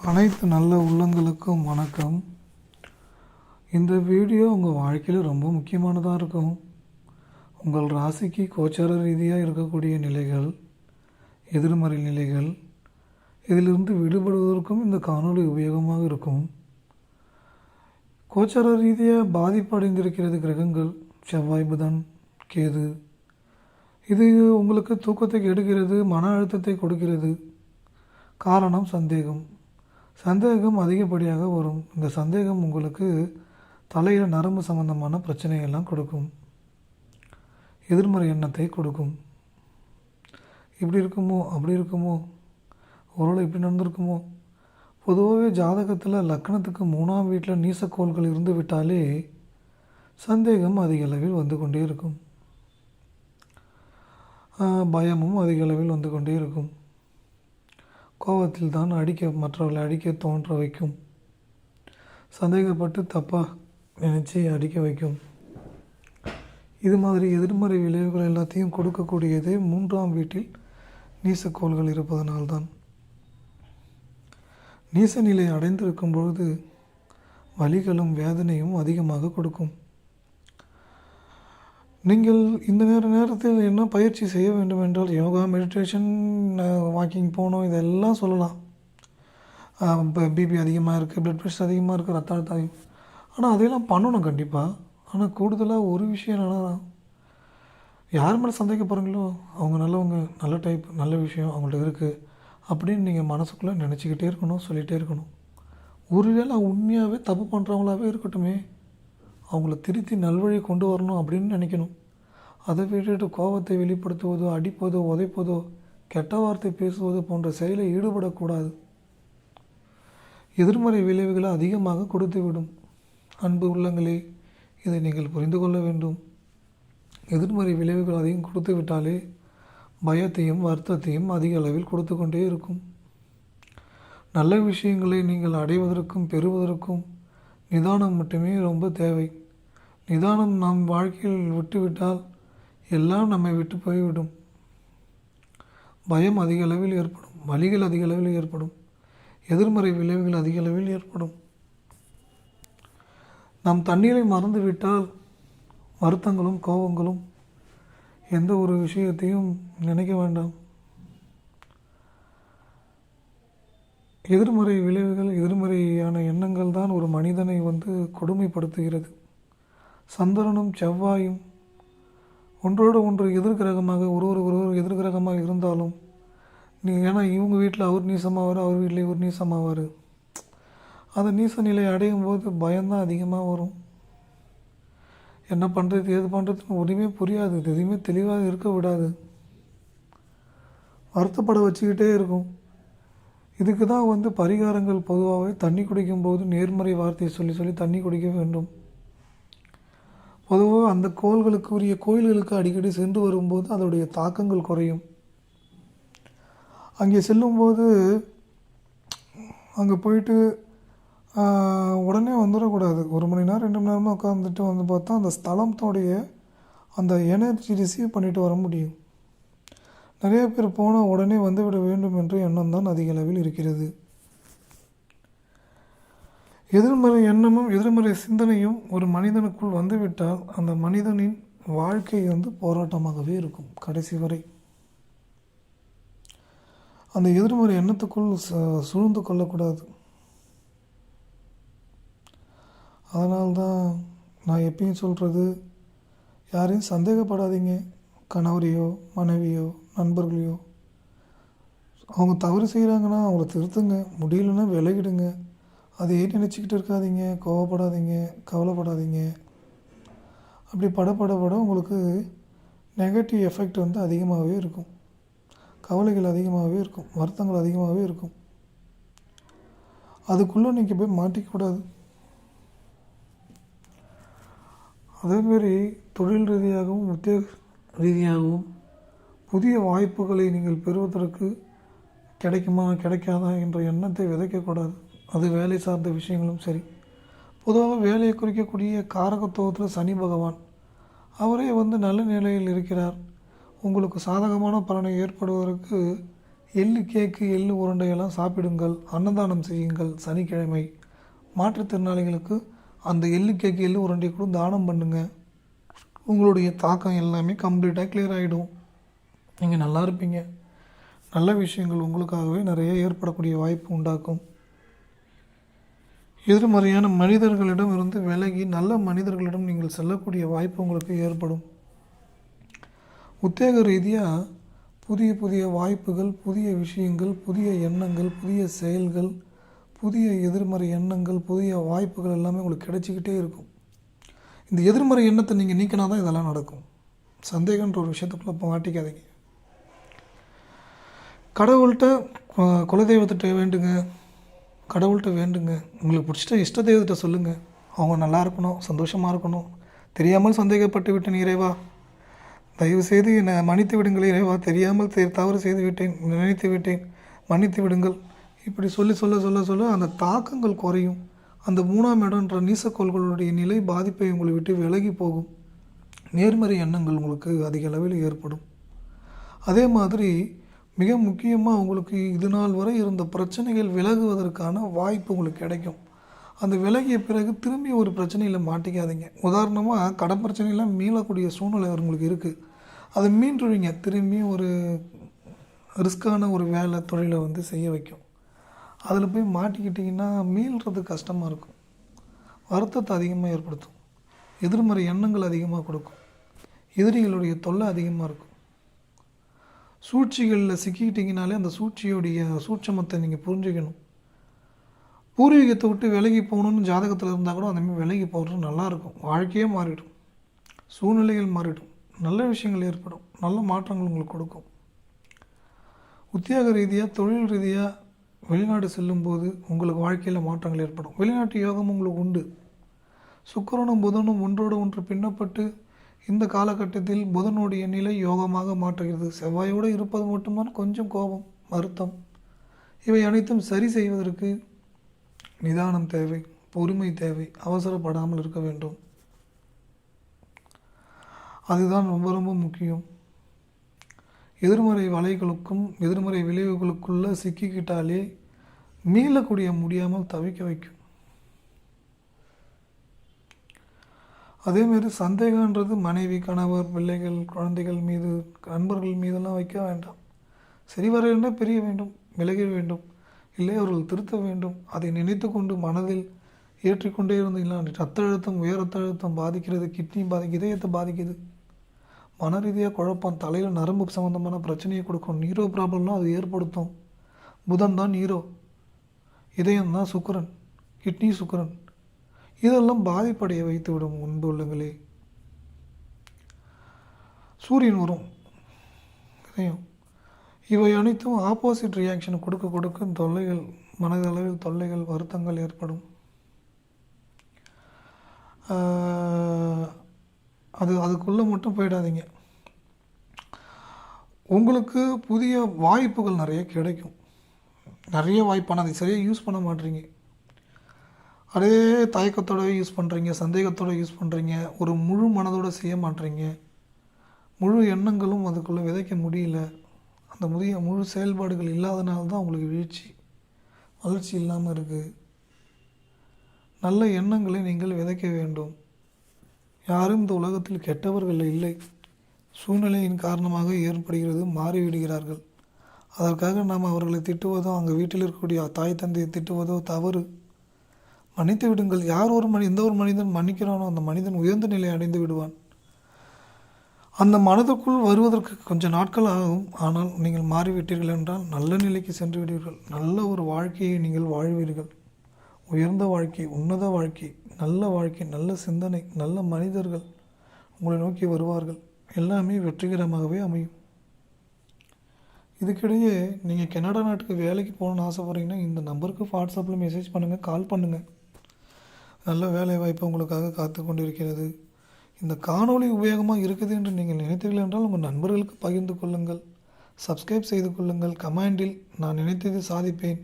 அனைத்து நல்ல உள்ளங்களுக்கும் வணக்கம். இந்த வீடியோ உங்கள் வாழ்க்கையில் ரொம்ப முக்கியமானதாக இருக்கும். உங்கள் ராசிக்கு கோச்சார ரீதியாக இருக்கக்கூடிய நிலைகள், எதிர்மறை நிலைகள், இதிலிருந்து விடுபடுவதற்கும் இந்த காணொளி உபயோகமாக இருக்கும். கோச்சார ரீதியாக பாதிப்பு அடைந்திருக்கிறது கிரகங்கள் செவ்வாய், புதன், கேது. இது உங்களுக்கு தூக்கத்தை கெடுக்கிறது, மன அழுத்தத்தை கொடுக்கிறது. காரணம் சந்தேகம் அதிகப்படியாக வரும். இந்த சந்தேகம் உங்களுக்கு தலையில் நரம்பு சம்பந்தமான பிரச்சனையெல்லாம் கொடுக்கும், எதிர்மறை எண்ணத்தை கொடுக்கும். இப்படி இருக்குமோ, அப்படி இருக்குமோ, ஒருவேளை இப்படி நடந்திருக்குமோ. பொதுவாகவே ஜாதகத்தில் லக்னத்துக்கு 3ஆம் வீட்டில் நீசக்கோள்கள் இருந்து விட்டாலே சந்தேகம் அதிக அளவில் வந்து கொண்டே இருக்கும், பயமும் அதிக அளவில் வந்து கொண்டே இருக்கும். கோபத்தில் தான் மற்றவர்களை அடிக்க தோன்ற வைக்கும், சந்தேகப்பட்டு தப்பாக நினச்சி அடிக்க வைக்கும். இது மாதிரி எதிர்மறை விளைவுகள் எல்லாத்தையும் கொடுக்கக்கூடியதே 3ஆம் வீட்டில் நீசக்கோள்கள் இருப்பதனால்தான். நீச நிலை அடைந்திருக்கும் பொழுது வலிகளும் வேதனையும் அதிகமாக கொடுக்கும். நீங்கள் இந்த நேரத்தில் என்ன பயிற்சி செய்ய வேண்டும் என்றால் யோகா, மெடிடேஷன், வாக்கிங் போகணும், இதெல்லாம் சொல்லலாம். இப்போ பிபி அதிகமாக இருக்குது, பிளட் ப்ரெஷர் அதிகமாக இருக்குது, ரத்த அழுத்தம் அதிகம். ஆனால் அதையெல்லாம் பண்ணணும் கண்டிப்பாக. ஆனால் கூடுதலாக ஒரு விஷயம் என்னென்னா, யார் மேலே சந்தேகப்படுறீங்களோ அவங்க நல்லவங்க, நல்ல டைப், நல்ல விஷயம் அவங்கள்ட்ட இருக்குது அப்படின்னு நீங்கள் மனசுக்குள்ளே நினச்சிக்கிட்டே இருக்கணும், சொல்லிகிட்டே இருக்கணும். ஒருவேளை உண்மையாகவே தப்பு பண்ணுறவங்களாகவே இருக்கட்டுமே, அவங்கள திருத்தி நல்வழி கொண்டு வரணும் அப்படின்னு நினைக்கணும். அதை விட்டுட்டு கோபத்தை வெளிப்படுத்துவதோ, அடிப்பதோ, உதைப்பதோ, கெட்ட வார்த்தை பேசுவதோ போன்ற செயலில் ஈடுபடக்கூடாது. எதிர்மறை விளைவுகளை அதிகமாக கொடுத்துவிடும். அன்பு உள்ளங்களே, இதை நீங்கள் புரிந்து கொள்ள வேண்டும். எதிர்மறை விளைவுகள் அதிகம் கொடுத்து விட்டாலே பயத்தையும் வருத்தத்தையும் அதிக அளவில் கொடுத்து கொண்டே இருக்கும். நல்ல விஷயங்களை நீங்கள் அடைவதற்கும் பெறுவதற்கும் நிதானம் மட்டுமே ரொம்ப தேவை. நிதானம் நம் வாழ்க்கையில் விட்டுவிட்டால் எல்லாம் நம்மை விட்டு போய்விடும். பயம் அதிக அளவில் ஏற்படும், வலிகள் அதிக அளவில் ஏற்படும், எதிர்மறை விளைவுகள் அதிக அளவில் ஏற்படும். நாம் தண்ணீரை மறந்துவிட்டால் வருத்தங்களும் கோபங்களும், எந்த ஒரு விஷயத்தையும் நினைக்க வேண்டாம். எதிர்மறை விளைவுகள், எதிர்மறையான எண்ணங்கள் தான் ஒரு மனிதனை கொடுமைப்படுத்துகிறது. சந்திரனும் செவ்வாயும் ஒன்றோடு ஒன்று எதிர்கிரகமாக, ஒருவர் எதிர்கிரகமாக இருந்தாலும் ஏன்னா இவங்க வீட்டில் அவர் நீசமாவார், அவர் வீட்டில் இவர் நீசமாவார். அந்த நீச நிலை அடையும் போது பயம்தான் அதிகமாக வரும். என்ன பண்ணுறது, ஏது பண்ணுறதுன்னு ஒன்றுமே புரியாது, எதுவுமே தெளிவாக இருக்க விடாது, வருத்தப்பட வச்சுக்கிட்டே இருக்கும். இதுக்கு தான் பரிகாரங்கள். பொதுவாகவே தண்ணி குடிக்கும்போது நேர்மறை வார்த்தையை சொல்லி தண்ணி குடிக்க வேண்டும். பொதுவாக அந்த கோள்களுக்கு உரிய கோயில்களுக்கு அடிக்கடி சென்று வரும்போது அதோடைய தாக்கங்கள் குறையும். அங்கே செல்லும்போது அங்கே போயிட்டு உடனே வந்துடக்கூடாது. 1 மணி நேரம் 2 மணி நேரமாக உட்காந்துட்டு பார்த்தா அந்த ஸ்தலத்தோடைய அந்த எனர்ஜி ரிசீவ் பண்ணிட்டு வர முடியும். நிறைய பேர் போனால் உடனே வந்துவிட வேண்டும் என்ற எண்ணம் தான் அதிக அளவில் இருக்கிறது. எதிர்மறை எண்ணமும் எதிர்மறை சிந்தனையும் ஒரு மனிதனுக்குள் வந்துவிட்டால் அந்த மனிதனின் வாழ்க்கை போராட்டமாகவே இருக்கும் கடைசி வரை. அந்த எதிர்மறை எண்ணத்துக்குள் சூழ்ந்து கொள்ளக்கூடாது. அதனால்தான் நான் எப்பயும் சொல்கிறது, யாரையும் சந்தேகப்படாதீங்க. கணவரையோ, மனைவியோ, நண்பர்களையோ, அவங்க தவறு செய்கிறாங்கன்னா அவங்கள திருத்துங்க, முடியலன்னா விலகிடுங்க. அதையே நினச்சிக்கிட்டு இருக்காதீங்க, கோவப்படாதீங்க, கவலைப்படாதீங்க. அப்படி பட உங்களுக்கு நெகட்டிவ் எஃபெக்ட் அதிகமாகவே இருக்கும், கவலைகள் அதிகமாகவே இருக்கும், வருத்தங்கள் அதிகமாகவே இருக்கும். அதுக்குள்ளே நீங்கள் போய் மாட்டிக்கூடாது. அதேமாரி தொழில் ரீதியாகவும் உத்தியோக ரீதியாகவும் புதிய வாய்ப்புகளை நீங்கள் பெறுவதற்கு கிடைக்குமா கிடைக்காதா என்ற எண்ணத்தை விதைக்கக்கூடாது. அது வேலை சார்ந்த விஷயங்களும் சரி. பொதுவாக வேலையை குறிக்கக்கூடிய காரகத்துவத்தில் சனி பகவான் அவரே நல்ல நிலையில் இருக்கிறார். உங்களுக்கு சாதகமான பலனை ஏற்படுவதற்கு எள்ளு கேக்கு எள்ளு உருண்டையெல்லாம் சாப்பிடுங்கள். அன்னதானம் செய்யுங்கள். சனிக்கிழமை மாற்றுத்திறனாளிகளுக்கு அந்த எள்ளு கேக்கு எள்ளு உருண்டையை கூட தானம் பண்ணுங்கள். உங்களுடைய தாக்கம் எல்லாமே கம்ப்ளீட்டாக கிளியர் ஆகிடும். நீங்கள் நல்லா இருப்பீங்க. நல்ல விஷயங்கள் உங்களுக்காகவே நிறைய ஏற்படக்கூடிய வாய்ப்பு உண்டாக்கும். எதிர்மறையான மனிதர்களிடம் இருந்து விலகி நல்ல மனிதர்களிடம் நீங்கள் செல்லக்கூடிய வாய்ப்பு உங்களுக்கு ஏற்படும். உத்தியோக ரீதியாக புதிய புதிய வாய்ப்புகள், புதிய விஷயங்கள், புதிய எண்ணங்கள், புதிய செயல்கள், புதிய எதிர்மறை எண்ணங்கள், புதிய வாய்ப்புகள் எல்லாமே உங்களுக்கு கிடைச்சிக்கிட்டே இருக்கும். இந்த எதிர்மறை எண்ணத்தை நீங்கள் நீக்கினா தான் இதெல்லாம் நடக்கும். சந்தேகன்ற ஒரு விஷயத்துக்குள்ளே இப்போ மாட்டிக்காதீங்க. கடவுள்கிட்ட குலதெய்வத்திட்ட வேண்டுங்க. கடவுள்கிட்ட வேண்டுங்க. உங்களுக்கு பிடிச்சிட்ட இஷ்ட தெய்வத்திட்ட சொல்லுங்கள். அவங்க நல்லா இருக்கணும், சந்தோஷமாக இருக்கணும். தெரியாமல் சந்தேகப்பட்டு விட்டேன் இறைவா, தயவுசெய்து என்னை மன்னித்து விடுங்கள் இறைவா, தெரியாமல் தவறு செய்து விட்டேன், நினைத்து விட்டேன், மன்னித்து விடுங்கள். இப்படி சொல்ல அந்த தாக்கங்கள் குறையும். அந்த 3ஆம் இடம்ன்ற நீசக்கோள்களுடைய நிலை பாதிப்பை உங்களை விட்டு விலகி போகும். நேர்மறை எண்ணங்கள் உங்களுக்கு அதிக அளவில் ஏற்படும். அதே மாதிரி மிக முக்கியமாக உங்களுக்கு இது நாள் வரை இருந்த பிரச்சனைகள் விலகுவதற்கான வாய்ப்பு உங்களுக்கு கிடைக்கும். அந்த விலகிய பிறகு திரும்பி ஒரு பிரச்சனையில் மாட்டிக்காதீங்க. உதாரணமாக கடன் பிரச்சனையெல்லாம் மீளக்கூடிய சூழ்நிலை உங்களுக்கு இருக்குது. அதை மீண்டுவீங்க. திரும்பி ஒரு ரிஸ்க்கான ஒரு வேலை தொழிலை செய்ய வைக்கும். அதில் போய் மாட்டிக்கிட்டிங்கன்னா மீள்றது கஷ்டமாக இருக்கும். வருத்தத்தை அதிகமாக ஏற்படுத்தும். எதிர்மறை எண்ணங்கள் அதிகமாக கொடுக்கும். எதிரிகளுடைய தொல்லை அதிகமாக இருக்கும். சூழ்ச்சிகளில் சிக்கிக்கிட்டிங்கனாலே அந்த சூழ்ச்சியோடைய சூட்சமத்தை நீங்கள் புரிஞ்சுக்கணும். பூர்வீகத்தை விட்டு விலகி போகணுன்னு ஜாதகத்தில் இருந்தால் கூட அந்தமாதிரி விலகி போகிறது நல்லாயிருக்கும். வாழ்க்கையே மாறிடும். சூழ்நிலைகள் மாறிடும். நல்ல விஷயங்கள் ஏற்படும். நல்ல மாற்றங்கள் உங்களுக்கு கொடுக்கும். உத்தியோக ரீதியாக தொழில் ரீதியாக வெளிநாடு செல்லும்போது உங்களுக்கு வாழ்க்கையில் மாற்றங்கள் ஏற்படும். வெளிநாட்டு யோகம் உங்களுக்கு உண்டு. சுக்கிரனும் புதனும் ஒன்றோடு ஒன்று பின்னப்பட்டு இந்த காலகட்டத்தில் புதனுடைய நிலை யோகமாக மாற்றுகிறது. செவ்வாயோடு இருப்பது மட்டும்தான் கொஞ்சம் கோபம், வருத்தம். இவை அனைத்தும் சரி செய்வதற்கு நிதானம் தேவை, பொறுமை தேவை. அவசரப்படாமல் இருக்க வேண்டும். அதுதான் ரொம்ப ரொம்ப முக்கியம். எதிர்மறை வலைகளுக்கும் எதிர்மறை விளைவுகளுக்குள்ளே சிக்கிக்கிட்டாலே மீளக்கூடிய முடியாமல் தவிக்க வைக்கும். அதேமாரி சந்தேகன்றது மனைவி, கணவர், பிள்ளைகள், குழந்தைகள் மீது, நண்பர்கள் மீதெல்லாம் வைக்க வேண்டாம். சரி வரையில்னா பிரிய வேண்டும், விலக வேண்டும், இல்லை அவர்கள் திருத்த வேண்டும். அதை நினைத்து கொண்டு மனதில் ஏற்றிக்கொண்டே இருந்தீங்கன்னா ரத்த அழுத்தம், உயர் ரத்த அழுத்தம் பாதிக்கிறது, கிட்னி இதயத்தை பாதிக்குது. மன ரீதியாக குழப்பம், தலையில் நரம்பு சம்மந்தமான பிரச்சனையை கொடுக்கும். நீரோ ப்ராப்ளம்லாம் அது ஏற்படுத்தும். புதன் தான் நீரோ, இதயம் தான் சுக்கிரன், கிட்னி சுக்கிரன். இதெல்லாம் பாதிப்படைய வைத்து விடும். முன்பு உள்ளங்களே சூரியன் வரும், இதயம். இவை அனைத்தும் ஆப்போசிட் ரியாக்ஷன் கொடுக்க கொடுக்க தொல்லைகள், மனதளவில் தொல்லைகள், வருத்தங்கள் ஏற்படும். அதுக்குள்ளே மட்டும் போயிடாதீங்க. உங்களுக்கு புதிய வாய்ப்புகள் நிறைய கிடைக்கும். நிறைய வாய்ப்பான அதை சரியாக யூஸ் பண்ண மாட்டீங்க. அதே தயக்கத்தோடு யூஸ் பண்ணுறீங்க, சந்தேகத்தோடு யூஸ் பண்ணுறீங்க, ஒரு முழு மனதோடு செய்ய மாட்டீங்க. முழு எண்ணங்களும் அதுக்குள்ளே விதைக்க முடியல. அந்த முழு செயல்பாடுகள் இல்லாதனால தான் உங்களுக்கு வீழ்ச்சி, வளர்ச்சி இல்லாமல் இருக்குது. நல்ல எண்ணங்களை நீங்கள் விதைக்க வேண்டும். யாரும் இந்த உலகத்தில் கெட்டவர்கள் இல்லை. சூழ்நிலையின் காரணமாக ஏற்படுகிறது, மாறிவிடுகிறார்கள். அதற்காக நாம் அவர்களை திட்டுவதோ, அங்கே வீட்டில் இருக்கக்கூடிய தாய் தந்தையை திட்டுவதோ தவறு. மன்னித்து விடுங்கள். எந்த ஒரு மனிதன் மன்னிக்கிறானோ அந்த மனிதன் உயர்ந்த நிலை அடைந்து விடுவான். அந்த மனதுக்குள் வருவதற்கு கொஞ்சம் நாட்கள் ஆகும். ஆனால் நீங்கள் மாறிவிட்டீர்கள் என்றால் நல்ல நிலைக்கு சென்று விடுவீர்கள். நல்ல ஒரு வாழ்க்கையை நீங்கள் வாழ்வீர்கள். உயர்ந்த வாழ்க்கை, உன்னத வாழ்க்கை, நல்ல வாழ்க்கை, நல்ல சிந்தனை, நல்ல மனிதர்கள் உங்களை நோக்கி வருவார்கள். எல்லாமே வெற்றிகரமாகவே அமையும். இதுக்கிடையே நீங்கள் கனடா நாட்டுக்கு வேலைக்கு போகணுன்னு ஆசைப்பட்றீங்கன்னா இந்த நம்பருக்கு வாட்ஸ்அப்பில் மெசேஜ் பண்ணுங்கள், கால் பண்ணுங்கள். நல்ல வேலை வாய்ப்பு உங்களுக்காக காத்து கொண்டு இருக்கிறது. இந்த காணொளி உபயோகமாக இருக்குது என்று நீங்கள் நினைத்தீர்கள் என்றால் உங்கள் நண்பர்களுக்கு பகிர்ந்து கொள்ளுங்கள். சப்ஸ்கிரைப் செய்து கொள்ளுங்கள். கமெண்டில் நான் நினைத்ததை சாதிப்பேன்,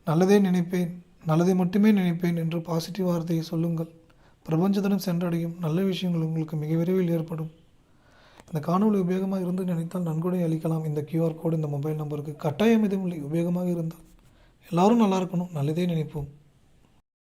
நல்லதே நினைப்பேன், நல்லதை மட்டுமே நினைப்பேன் என்று பாசிட்டிவ் வார்த்தையை சொல்லுங்கள். பிரபஞ்சத்திடம் சென்றடையும் நல்ல விஷயங்கள் உங்களுக்கு மிக விரைவில் ஏற்படும். இந்த காணொளி உபயோகமாக இருந்து நினைத்தால் நன்கொடை அளிக்கலாம். இந்த QR கோடு இந்த மொபைல் நம்பருக்கு கட்டாயம் எதுவும் இல்லை. உபயோகமாக இருந்தால் எல்லாரும் நல்லா இருக்கணும். நல்லதே நினைப்போம்.